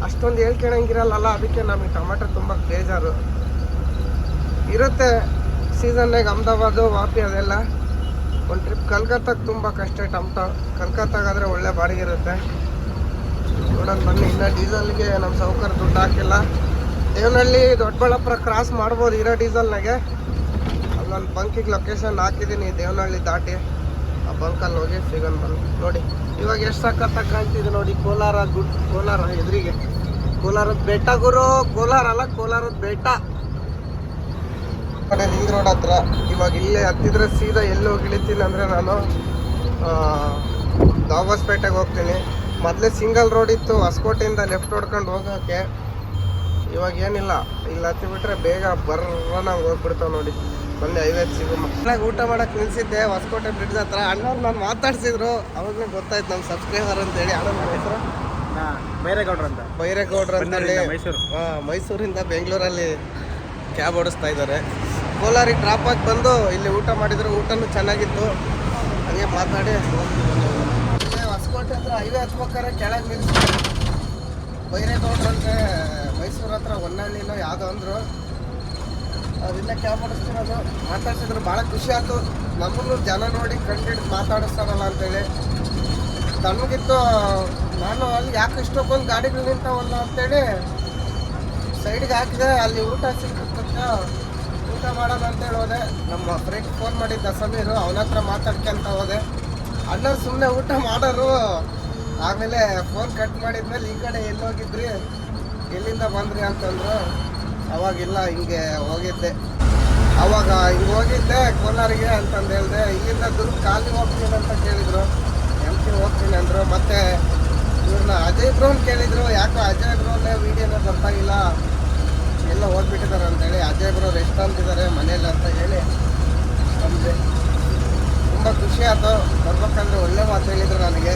ಅಷ್ಟೊಂದು ಹೇಳ್ಕೊಳಂಗಿರಲ್ಲ, ಅದಕ್ಕೆ ನಮಗೆ ಟೊಮೆಟೊ ತುಂಬ ಬೇಜಾರು ಇರುತ್ತೆ. ಸೀಸನ್ನಾಗ ಅಹಮದಾಬಾದು ವಾಪಿ ಅದೆಲ್ಲ. ಒಂದು ಟ್ರಿಪ್ ಕಲ್ಕತ್ತಾಗ ತುಂಬ ಕಷ್ಟ ಟಮ್ಟ. ಕಲ್ಕತ್ತಾಗಾದರೆ ಒಳ್ಳೆ ಬಾಡಿಗೆ ಇರುತ್ತೆ. ನೋಡೋಣ ಬನ್ನಿ. ಇನ್ನು ಡೀಸೆಲ್ಗೆ ನಮ್ಮ ಸೌಕರ್ಯ ದುಡ್ಡು ಹಾಕಿಲ್ಲ. ದೇವನಹಳ್ಳಿ ದೊಡ್ಡಬಳ್ಳಾಪುರ ಕ್ರಾಸ್ ಮಾಡ್ಬೋದು ಇರೋ ಡೀಸೆಲ್ನಾಗೆ. ಅಲ್ಲೊಂದು ಬಂಕಿಗೆ ಲೊಕೇಶನ್ ಹಾಕಿದ್ದೀನಿ, ದೇವನಹಳ್ಳಿ ದಾಟಿ ಆ ಬಂಕಲ್ಲಿ ಹೋಗಿ ಸಿಗೋಣ ಬನ್ನಿ. ನೋಡಿ ಇವಾಗ ಎಷ್ಟು ಸಖತ್ತಾಗಿ ಕಾಣ್ತಿದೆ ನೋಡಿ. ಕೋಲಾರ ಎದುರಿಗೆ ಕೋಲಾರದ ಬೆಟ್ಟ ಗುರು. ಕೋಲಾರ ಅಲ್ಲ, ಕೋಲಾರದ ಬೆಟ್ಟ. ಕಡೆ ರಿಂಗ್ ರೋಡ್ ಹತ್ರ. ಇವಾಗ ಇಲ್ಲೇ ಹತ್ತಿದ್ರೆ ಸೀದಾ ಎಲ್ಲಿ ಹೋಗಿ ಇಳಿತೀನಿ ಅಂದರೆ ನಾನು ದಾಬಾಸ್ಪೇಟೆಗೆ ಹೋಗ್ತೀನಿ. ಮೊದಲೇ ಸಿಂಗಲ್ ರೋಡ್ ಇತ್ತು, ಹೊಸಕೋಟೆಯಿಂದ ಲೆಫ್ಟ್ ಹೊಡ್ಕೊಂಡು ಹೋಗೋಕ್ಕೆ. ಇವಾಗ ಏನಿಲ್ಲ, ಇಲ್ಲಿ ಹತ್ತಿ ಬಿಟ್ರೆ ಬೇಗ ಬರ್ರಂಗೆ ಹೋಗ್ಬಿಡ್ತಾವೆ ನೋಡಿ. ಮೊನ್ನೆ 50 ಸಿಗುಮ್ಮ ಊಟ ಮಾಡಕ್ಕೆ ನಿಲ್ಸಿದ್ದೆ ಹೊಸಕೋಟೆ ಬ್ರಿಡ್ಜ್ ಹತ್ರ. ಅಣ್ಣವ್ರು ನಾನು ಮಾತಾಡ್ಸಿದ್ರು, ಅವಾಗಲೇ ಗೊತ್ತಾಯ್ತು ನಮ್ಮ ಸಬ್ಸ್ಕ್ರೈಬರ್ ಅಂತೇಳಿ. ಅಣ್ಣ ಹೆಸರು ಬೈರೇಗೌಡ್ರು ಅಂತೇಳಿ ಮೈಸೂರಿಂದ ಬೆಂಗಳೂರಲ್ಲಿ ಕ್ಯಾಬ್ ಓಡಿಸ್ತಾ ಇದ್ದಾರೆ. ಕೋಲಾರಿಗೆ ಡ್ರಾಪ್ ಆಗಿ ಬಂದು ಇಲ್ಲಿ ಊಟ ಮಾಡಿದ್ರು. ಊಟನೂ ಚೆನ್ನಾಗಿತ್ತು. ಹಾಗೆ ಮಾತಾಡಿ ಹೊಸಕೋಟೆ ಹತ್ರ ಹೈವೇ ಹಚ್ಬೇಕಾರೆ ಕೆಳಗೆ ನಿಲ್ಸಿದ್ರು. ಬೈರೇಗೌಡ್ರು ಅಂತ ಮೈಸೂರು ಹತ್ರ ಹೊನ್ನಳ್ಳಿನೋ ಯಾವುದೋ ಅಂದರು. ಅದನ್ನ ಕ್ಯಾಬ್ ಓಡಿಸ್ತಿರೋದು. ಮಾತಾಡ್ಸಿದ್ರು, ಭಾಳ ಖುಷಿ ಆಯ್ತು. ನಮ್ಮನ್ನು ಜನ ನೋಡಿ ಕಂಡಿಡ್ದು ಮಾತಾಡಿಸ್ತಾರಲ್ಲ ಅಂತೇಳಿ. ತಣ್ಣಗಿತ್ತು. ನಾನು ಅಲ್ಲಿ ಯಾಕೆ ಇಷ್ಟೊಂದು ಗಾಡಿಗಳು ನಿಂತಾವಲ್ಲ ಅಂತೇಳಿ ಸೈಡ್ಗೆ ಹಾಕಿದೆ. ಅಲ್ಲಿ ಊಟ ಸಿಕ್ಕಿತ್ತ, ಊಟ ಮಾಡೋಣ ಅಂತೇಳಿ ಹೋದೆ. ನಮ್ಮ ಫ್ರೆಂಡ್ ಫೋನ್ ಮಾಡಿದ್ದ ಸಮೀರು, ಅವನ ಹತ್ರ ಮಾತಾಡ್ಕೊಂತ ಹೋದೆ. ಅಣ್ಣ ಸುಮ್ಮನೆ ಊಟ ಮಾಡೋರು. ಆಮೇಲೆ ಫೋನ್ ಕಟ್ ಮಾಡಿದ್ಮೇಲೆ ಈ ಕಡೆ ಎಲ್ಲಿ ಹೋಗಿದ್ರಿ, ಎಲ್ಲಿಂದ ಬಂದ್ರಿ ಅಂತಂದ್ರು. ಅವಾಗಿಲ್ಲ ಹಿಂಗೆ ಹೋಗಿದ್ದೆ. ಅವಾಗ ಹಿಂಗೆ ಹೋಗಿದ್ದೆ ಕೋಲಾರಿಗೆ ಅಂತಂದು ಹೇಳಿದೆ. ಇಲ್ಲಿಂದ ದುರ್ಗ ಖಾಲಿ ಹೋಗ್ತೀನಿ ಅಂತ ಕೇಳಿದರು. ಎಂಟಿ ಹೋಗ್ತೀನಿ ಅಂದರು. ಮತ್ತು ಇವ್ರನ್ನ ಅಜಯ್ ಬ್ರೋನ್ ಕೇಳಿದರು. ಯಾಕೋ ಅಜಯ್ ಬ್ರೋನೇ ವೀಡಿಯೋನ ಬರ್ತಾಗಿಲ್ಲ, ಎಲ್ಲ ಹೋಗ್ಬಿಟ್ಟಿದ್ದಾರೆ ಅಂತೇಳಿ. ಅಜಯ್ ಬ್ರೋ ರೆಸ್ಟ್ ಅಂತಿದ್ದಾರೆ ಮನೇಲಿ ಅಂತ ಹೇಳಿ ಬಂದೆ. ತುಂಬ ಖುಷಿ ಆಯ್ತು. ಬರ್ಬೇಕಂದ್ರೆ ಒಳ್ಳೆ ಮಾತು ಹೇಳಿದರು ನನಗೆ.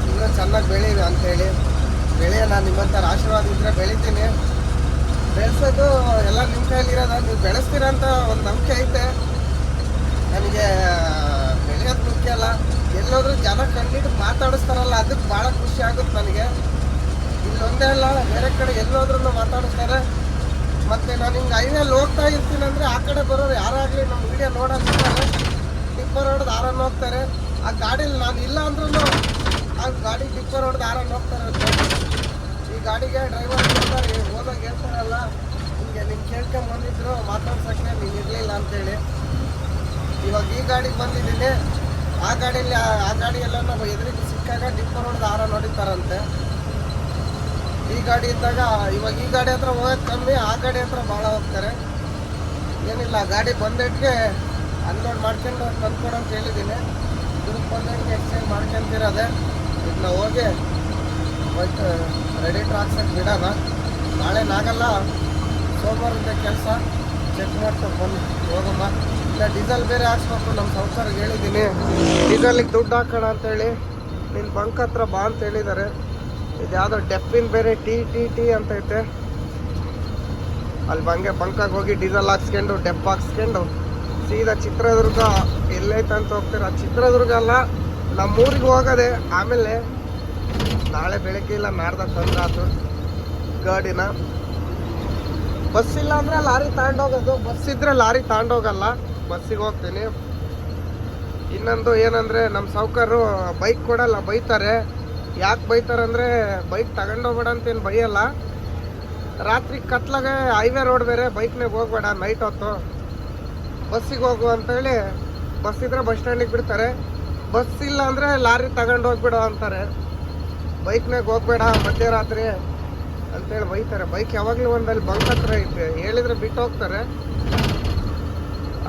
ಇನ್ನೂ ಚೆನ್ನಾಗಿ ಬೆಳೀವಿ ಅಂಥೇಳಿ. ಬೆಳೆಯೋಣ, ನಿಮ್ಮಂಥರ ಆಶೀರ್ವಾದ ಇದ್ದರೆ ಬೆಳಿತೀನಿ. ಬೆಳೆಸೋದು ಎಲ್ಲ ನಿಮ್ಮ ಕೈಲಿರೋದು. ನೀವು ಬೆಳೆಸ್ತೀರಂತ ಒಂದು ನಂಬಿಕೆ ಐತೆ ನನಗೆ. ಬೆಳೆಯೋದು ಮುಖ್ಯ ಅಲ್ಲ, ಎಲ್ಲೋದ್ರೂ ಜನ ಕಂಡಿದ್ದು ಮಾತಾಡಿಸ್ತಾರಲ್ಲ, ಅದಕ್ಕೆ ಭಾಳ ಖುಷಿ ಆಗುತ್ತೆ ನನಗೆ. ಇಲ್ಲೊಂದೇ ಅಲ್ಲ, ಬೇರೆ ಕಡೆ ಎಲ್ಲೋದ್ರೂ ಮಾತಾಡಿಸ್ತಾರೆ. ಮತ್ತು ನಾನು ಹಿಂಗೆ ಹೈವೇಲಿ ಹೋಗ್ತಾ ಇರ್ತೀನಿ ಅಂದರೆ ಆ ಕಡೆ ಬರೋರು ಯಾರಾಗಲಿ ನಮ್ಮ ವಿಡಿಯೋ ನೋಡೋಂತಾರೆ. ಟಿಪ್ಪರ್ ಹೊಡೆದು ಆರನ್ನು ಹೋಗ್ತಾರೆ. ಆ ಗಾಡೀಲಿ ನಾನು ಇಲ್ಲ ಅಂದ್ರೂ ಆ ಗಾಡಿ ಟಿಪ್ಪರ್ ಹೊಡೆದು ಆರನ್ನು ಹೋಗ್ತಾರೆ. ಈ ಗಾಡಿಗೆ ಡ್ರೈವರ್ ಹೋದಾಗ ಹೇಳ್ತಾರಲ್ಲ, ಹಿಂಗೆ ನಿಮ್ಗೆ ಕೇಳ್ಕೊಂಬಂದಿದ್ರು ಮಾತಾಡ್ಸೋಕ್ಕೆ ನೀನು ಇರಲಿಲ್ಲ ಅಂತೇಳಿ. ಇವಾಗ ಈ ಗಾಡಿಗೆ ಬಂದಿದ್ದೀನಿ. ಆ ಗಾಡಿಯೆಲ್ಲ ನಾವು ಎದುರಿಗೆ ಸಿಕ್ಕಾಗ ಟಿಪ್ಪರ್ ಹೊಡೆದು ಆರ ನೋಡಿತಾರಂತೆ. ಈ ಗಾಡಿ ಇದ್ದಾಗ ಇವಾಗ ಈ ಗಾಡಿ ಹತ್ರ ಹೋಗೋದು ಕಮ್ಮಿ, ಆ ಗಾಡಿ ಹತ್ರ ಭಾಳ ಹೋಗ್ತಾರೆ. ಏನಿಲ್ಲ, ಗಾಡಿ ಬಂದಿಟ್ಟಿಗೆ ಅನ್ಲೋಡ್ ಮಾಡ್ಕೊಂಡು ತಂದ್ಕೊಡು ಅಂತ ಹೇಳಿದ್ದೀನಿ. ದುಡ್ಡು ಬಂದಂಗೆ ಎಕ್ಸ್ಚೇಂಜ್ ಮಾಡ್ಕೊಂತಿರೋದೆ. ಇದನ್ನ ಹೋಗಿ ಬಟ್ ರೆಡಿ ಟ್ರಾಕ್ಸಕ್ಕೆ ಬಿಡೋಣ. ನಾಳೆ ನಾಗಲ್ಲ, ಸೋಮವಾರದ ಕೆಲಸ ಚೆಕ್ ಮಾಡ್ಕೊಂಡು ಬಂದು ಹೋಗಮ್ಮ. ಇಲ್ಲ ಡೀಸೆಲ್ ಬೇರೆ ಹಾಕ್ಸ್ಬೇಕು. ನಮ್ಮ ಸಂಸಾರಿಗೆ ಹೇಳಿದ್ದೀನಿ ಡೀಸೆಲಿಗೆ ದುಡ್ಡು ಹಾಕೋಣ ಅಂತೇಳಿ. ನಿನ್ನ ಬಂಕ್ ಹತ್ರ ಬಾ ಅಂತ ಹೇಳಿದ್ದಾರೆ. ಇದು ಯಾವುದೋ ಡೆಪ್ಪಿನ ಬೇರೆ ಟಿ ಅಂತ ಐತೆ. ಅಲ್ಲಿ ಬಂಕಾಗಿ ಹೋಗಿ ಡೀಸೆಲ್ ಹಾಕ್ಸ್ಕೊಂಡು ಡೆಪ್ ಹಾಕ್ಸ್ಕೊಂಡು ಸೀದಾ ಚಿತ್ರದುರ್ಗ ಎಲ್ಲೈತೆ ಅಂತ ಹೋಗ್ತೀರ. ಚಿತ್ರದುರ್ಗ ಅಲ್ಲ, ನಮ್ಮೂರಿಗೆ ಹೋಗೋದೆ. ಆಮೇಲೆ ನಾಳೆ ಬೆಳಗ್ಗೆ ಇಲ್ಲ ನಾಡ್ದಾಗ ತಂದ್ರಾತು ಗಾಡಿನ. ಬಸ್ ಇಲ್ಲ ಅಂದರೆ ಲಾರಿ ತಗೊಂಡೋಗೋದು. ಬಸ್ ಇದ್ದರೆ ಲಾರಿ ತಗೊಂಡೋಗಲ್ಲ, ಬಸ್ಸಿಗೆ ಹೋಗ್ತೀನಿ. ಇನ್ನೊಂದು ಏನಂದರೆ ನಮ್ಮ ಸಾವುಕಾರರು ಬೈಕ್ ಕೊಡಲ್ಲ, ಬೈತಾರೆ. ಯಾಕೆ ಬೈತಾರೆ ಅಂದರೆ ಬೈಕ್ ತಗೊಂಡೋಗ್ಬೇಡ ಅಂತೇನು ಬೈಯಲ್ಲ. ರಾತ್ರಿ ಕತ್ಲಾಗೆ ಹೈವೇ ರೋಡ್ ಬೇರೆ, ಬೈಕ್ನಾಗ ಹೋಗ್ಬೇಡ ನೈಟ್ ಹೊತ್ತು, ಬಸ್ಸಿಗೆ ಹೋಗು ಅಂತೇಳಿ. ಬಸ್ ಇದ್ದರೆ ಬಸ್ ಸ್ಟ್ಯಾಂಡಿಗೆ ಬಿಡ್ತಾರೆ. ಬಸ್ ಇಲ್ಲ ಅಂದರೆ ಲಾರಿ ತಗೊಂಡು ಹೋಗ್ಬಿಡೋ ಅಂತಾರೆ. ಬೈಕ್ನಾಗ ಹೋಗ್ಬೇಡ ಮಧ್ಯರಾತ್ರಿ ಅಂತೇಳಿ ಬೈತಾರೆ. ಬೈಕ್ ಯಾವಾಗಲೂ ಒಂದಲ್ಲಿ ಬಂಕ್ ಹತ್ರ ಐತೆ, ಹೇಳಿದರೆ ಬಿಟ್ಟು ಹೋಗ್ತಾರೆ.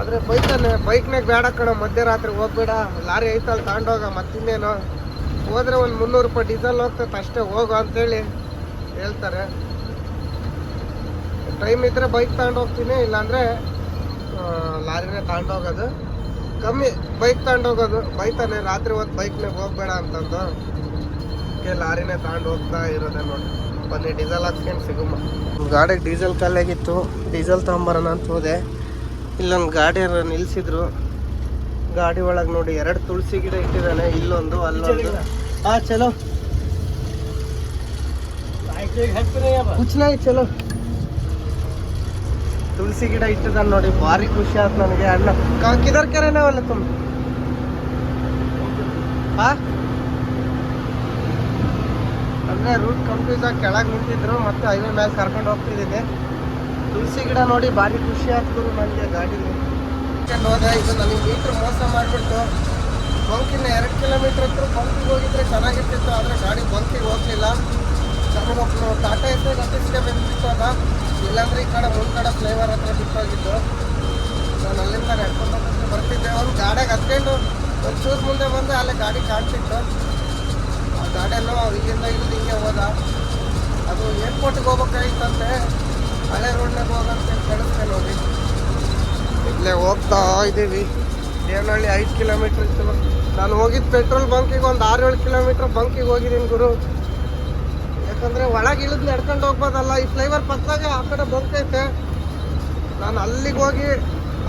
ಆದರೆ ಬೈತಾನೆ, ಬೈಕ್ನಾಗ ಬೇಡ ಕಣ, ಮಧ್ಯರಾತ್ರಿ ಹೋಗ್ಬೇಡ, ಲಾರಿ ಐತಲ್ಲಿ ತಗೊಂಡೋಗ, ಮತ್ತಿನ್ನೇನು ಹೋದರೆ ಒಂದು 300 ರೂಪಾಯಿ ಡೀಸೆಲ್ ಹೋಗ್ತೈತೆ ಅಷ್ಟೇ, ಹೋಗು ಅಂತೇಳಿ ಹೇಳ್ತಾರೆ. ಟೈಮ್ ಇದ್ದರೆ ಬೈಕ್ ತಗೊಂಡು ಹೋಗ್ತೀನಿ, ಇಲ್ಲಾಂದರೆ ಲಾರಿನೇ ತಗೊಂಡೋಗೋದು. ಕಮ್ಮಿ ಬೈಕ್ ತಗೊಂಡೋಗೋದು. ಬೈತಾನೆ ರಾತ್ರಿ ಹೊತ್ತು ಬೈಕ್ನಾಗ ಹೋಗ್ಬೇಡ ಅಂತಂದು ಲಾರಿನೇ ತಗೊಂಡು ಹೋಗ್ತಾ ಇರೋದೆ ನೋಡಿ. ಬನ್ನಿ ಡೀಸೆಲ್ ಹಾಕ್ಸ್ಕೊಂಡು ಸಿಗುಮ್ಮ. ಗಾಡಿಗೆ ಡೀಸೆಲ್ ಖಾಲಿಯಾಗಿತ್ತು, ಡೀಸೆಲ್ ತಗೊಂಬರೋಣ ಅಂತ ಹೋದೆ. ಇಲ್ಲೊಂದು ಗಾಡಿಯರು ನಿಲ್ಲಿಸಿದ್ರು. ಗಾಡಿ ಒಳಗೆ ನೋಡಿ 2 ತುಳಸಿ ಗಿಡ ಇಟ್ಟಿದ್ದಾನೆ, ಇಲ್ಲೊಂದು ಅಲ್ಲೊಂದು. ಹಾಂ ಚಲೋ ಕುಚ್ ನೈ ಚಲೋ. ತುಳಸಿ ಗಿಡ ಇಟ್ಟಿದ ನೋಡಿ, ಭಾರಿ ಖುಷಿ ಆಯ್ತು ನನಗೆ. ಅಣ್ಣ ಕಿದರ್ ಕೆರೆನೇ ಅವಲ್ಲ ತುಂಬ ಅಂದರೆ ರೂಟ್ ಕನ್ಫ್ಯೂಸ್ ಆಗಿ ಕೆಳಗೆ ನಿಂತಿದ್ರು, ಮತ್ತೆ ಹೈವೇ ಮೇಲೆ ಕರ್ಕೊಂಡು ಹೋಗ್ತಿದ್ದೀನಿ. ತುಳಸಿ ಗಿಡ ನೋಡಿ ಭಾರಿ ಖುಷಿ ಆಗ್ತದೆ ನನಗೆ. ಗಾಡೀಲಿ ಹೋದೆ, ಇದು ನನಗೆ ಮೀಟ್ರ್ ಮೋಸ ಮಾಡಿಬಿಟ್ಟು ಬಂಕಿನ 2 ಕಿಲೋಮೀಟ್ರ್ ಹತ್ರ ಬಂಕಿಗೆ ಹೋಗಿದ್ರೆ ಚೆನ್ನಾಗಿರ್ತಿತ್ತು. ಆದರೆ ಗಾಡಿ ಬಂಕಿಗೆ ಹೋಗಲಿಲ್ಲ. ನನಗೊಬ್ಬನು ಟಾಟಾ ಎಸ್ಐಗೆ ಹತ್ತಿಸ್ಗೆ ಬಂದಿತ್ತು ಅದ, ಇಲ್ಲಾಂದ್ರೆ ಈ ಕಡೆ ಮುಂದ್ಗಡೆ ಫ್ಲೇವರ್ ಹತ್ರ ಬಿಟ್ಟೋಗಿದ್ದು. ನಾನು ಅಲ್ಲಿಂದ ನಡ್ಕೊಂಡು ಬರ್ತಿದ್ದೆ. ಒಂದು ಗಾಡಿಗೆ ಹತ್ಕೊಂಡು ಒಂಚೂರು ಮುಂದೆ ಬಂದೆ, ಅಲ್ಲೇ ಗಾಡಿ ಕಾಣ್ತಿತ್ತು. ಆ ಗಾಡಿಯನ್ನು ಇಲ್ಲಿಂದ ಇಳಿದು ಹಿಂಗೆ ಹೋದ. ಅದು ಏರ್ಪೋರ್ಟಿಗೆ ಹೋಗ್ಬೇಕಾಗಿತ್ತಂತೆ, ಹಳೆ ರೋಡ್ನಾಗ ಹೋಗಂತ ಕಳಿಸ್ತೆ ನೋಡಿ. ಇಲ್ಲೇ ಹೋಗ್ತಾ ಇದ್ದೀವಿ. ದೇವನಹಳ್ಳಿ 5 ಕಿಲೋಮೀಟ್ರ್ ಇತ್ತು. ನಾನು ಹೋಗಿದ್ದು ಪೆಟ್ರೋಲ್ ಬಂಕಿಗೆ ಒಂದು 6-7 ಕಿಲೋಮೀಟ್ರ್ ಬಂಕಿಗೆ ಹೋಗಿದ್ದೀನಿ ಗುರು. ಯಾಕಂದರೆ ಒಳಗೆ ಇಳಿದು ನಡ್ಕೊಂಡು ಹೋಗ್ಬೋದಲ್ಲ, ಈ ಫ್ಲೈವರ್ ಪಕ್ಕದಾಗೆ ಆ ಕಡೆ ಬಂಕ್ ಐತೆ. ನಾನು ಅಲ್ಲಿಗೆ ಹೋಗಿ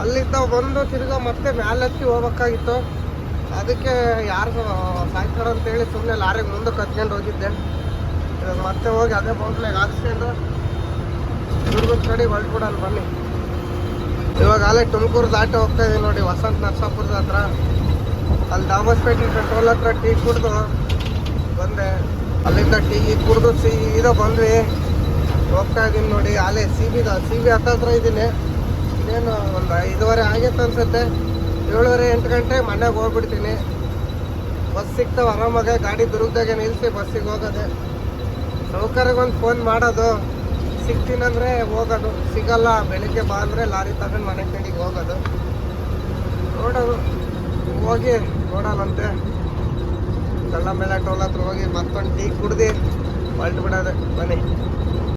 ಅಲ್ಲಿದ್ದ ಬಂದು ತಿರ್ಗಾ ಮತ್ತೆ ಮ್ಯಾಲೆ ಹತ್ತಿ ಹೋಗ್ಬೇಕಾಗಿತ್ತು. ಅದಕ್ಕೆ ಯಾರಿಗೂ ಸಾಯ್ತಾರೆ ಅಂತೇಳಿ ಸುಮ್ಮನೆ ಲಾರಿಗೆ ಮುಂದಕ್ಕೆ ಹತ್ಕೊಂಡು ಹೋಗಿದ್ದೆ. ಇವಾಗ ಮತ್ತೆ ಹೋಗಿ ಅದೇ ಬಂಕ್ನಾಗ ಹಾಕ್ಸ್ಕೊಂಡು ದುರ್ಗದ ಕಡೆ ಹೊಲ್ಟ್ಬಿಡೋಣ ಬನ್ನಿ. ಇವಾಗ ಅಲ್ಲೇ ತುಮಕೂರು ದಾಟಿ ಹೋಗ್ತಾ ಇದೀವಿ ನೋಡಿ, ವಸಂತ ನರಸಾಪುರದ ಹತ್ರ. ಅಲ್ಲಿ ದಾಮಸ್ಪೇಟೆ ಪೆಟ್ರೋಲ್ ಹತ್ರ ಟೀ ಕುಡಿದು ಬಂದೆ. ಅಲ್ಲಿಂದ ಟೀ ಕುಡಿದು ಸೀದಾ ಬಂದ್ವಿ. ಹೋಗ್ತಾ ಇದ್ದೀನಿ ನೋಡಿ, ಅಲ್ಲೇ ಸಿ ಬಿ ಹತ್ರ ಇದ್ದೀನಿ. ಇನ್ನೇನು ಒಂದು 5:15 ಆಗೈತೆ ಅನ್ಸುತ್ತೆ. 7:30-8 ಗಂಟೆ ಮನೆಗೆ ಹೋಗ್ಬಿಡ್ತೀನಿ. ಬಸ್ ಸಿಗ್ತಾವೆ ಆರಾಮಾಗೆ. ಗಾಡಿ ದುರ್ಗದಾಗೆ ನಿಲ್ಲಿಸಿ ಬಸ್ಸಿಗೆ ಹೋಗೋದೆ. ಸೌಕರ್ಯಕ್ಕೆ ಒಂದು ಫೋನ್ ಮಾಡೋದು, ಸಿಗ್ತೀನಂದರೆ ಹೋಗೋದು, ಸಿಗಲ್ಲ ಬೆಳಿಗ್ಗೆ ಬಾ ಅಂದರೆ ಲಾರಿ ತಗೊಂಡು ಮನೆ ಕಡೆಗೆ ಹೋಗೋದು. ನೋಡೋದು, ಹೋಗಿ ನೋಡೋಣಂತೆ. ಕಳ್ಳ ಮೇಲೆ ಟೋಲ್ ಹತ್ರ ಹೋಗಿ ಮತ್ತೊಂದು ಟೀ ಕುಡ್ದು ಹೊಲ್ಟು ಬಿಡೋದೆ ಬನ್ನಿ.